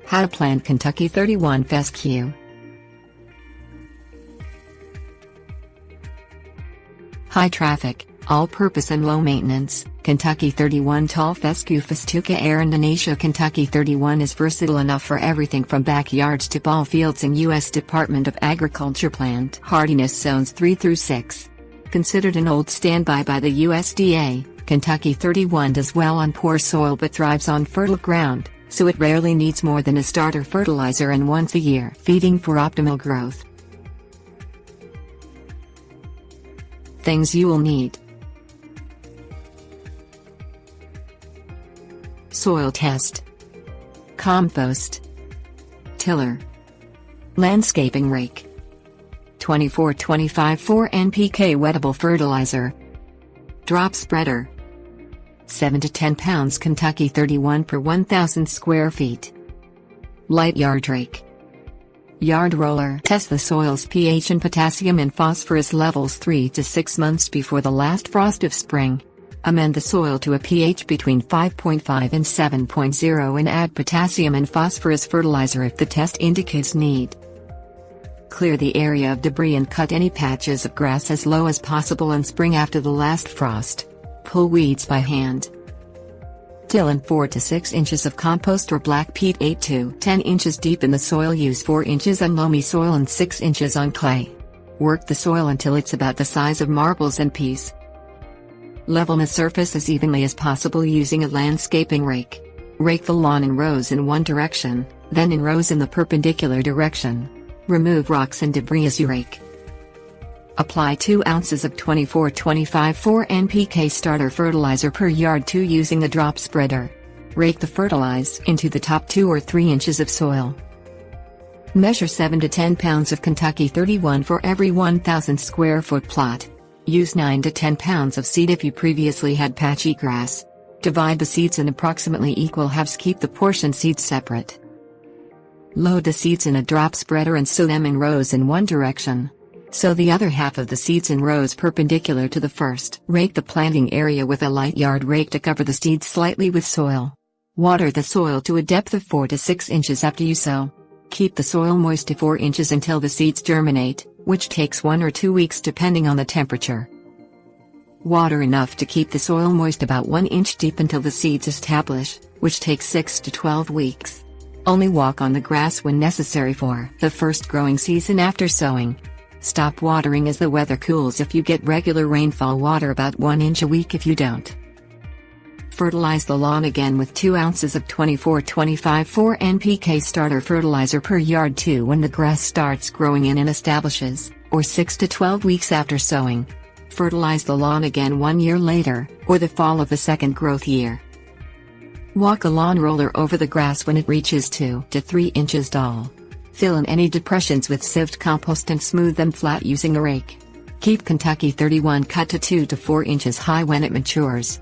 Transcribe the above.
How to plant Kentucky 31 Fescue. High traffic, all-purpose and low maintenance, Kentucky 31 tall fescue Festuca arundinacea. Kentucky 31 is versatile enough for everything from backyards to ball fields in U.S. Department of Agriculture plant hardiness zones 3 through 6. Considered an old standby by the USDA, Kentucky 31 does well on poor soil but thrives on fertile ground, so it rarely needs more than a starter fertilizer and once a year feeding for optimal growth. Things you will need: soil test, compost, tiller, landscaping rake, 24-25 4 NPK wettable fertilizer, drop spreader, 7 to 10 pounds Kentucky 31 per 1,000 square feet, light yard rake, yard roller. Test the soil's pH and potassium and phosphorus levels 3 to 6 months before the last frost of spring. Amend the soil to a pH between 5.5 and 7.0 and add potassium and phosphorus fertilizer if the test indicates need. Clear the area of debris and cut any patches of grass as low as possible in spring after the last frost. Pull weeds by hand. Till in 4 to 6 inches of compost or black peat 8 to 10 inches deep in the soil. Use 4 inches on loamy soil and 6 inches on clay. Work the soil until it's about the size of marbles and peas. Level the surface as evenly as possible using a landscaping rake. Rake the lawn in rows in one direction, then in rows in the perpendicular direction. Remove rocks and debris as you rake. Apply 2 ounces of 24-25 4 NPK starter fertilizer per yard 2 using the drop spreader. Rake the fertilize into the top 2 or 3 inches of soil. Measure 7 to 10 pounds of Kentucky 31 for every 1,000 square foot plot. Use 9 to 10 pounds of seed if you previously had patchy grass. Divide the seeds in approximately equal halves. Keep the portion seeds separate. Load the seeds in a drop spreader and sow them in rows in one direction. Sow the other half of the seeds in rows perpendicular to the first. Rake the planting area with a light yard rake to cover the seeds slightly with soil. Water the soil to a depth of 4 to 6 inches after you sow. Keep the soil moist to 4 inches until the seeds germinate, which takes 1 or 2 weeks depending on the temperature. Water enough to keep the soil moist about 1 inch deep until the seeds establish, which takes 6 to 12 weeks. Only walk on the grass when necessary for the first growing season after sowing. Stop watering as the weather cools if you get regular rainfall. Water about 1 inch a week if you don't. Fertilize the lawn again with 2 ounces of 24-25 4 NPK starter fertilizer per yard 2 when the grass starts growing in and establishes, or 6 to 12 weeks after sowing. Fertilize the lawn again 1 year later, or the fall of the second growth year. Walk a lawn roller over the grass when it reaches 2 to 3 inches tall. Fill in any depressions with sieved compost and smooth them flat using a rake. Keep Kentucky 31 cut to 2 to 4 inches high when it matures.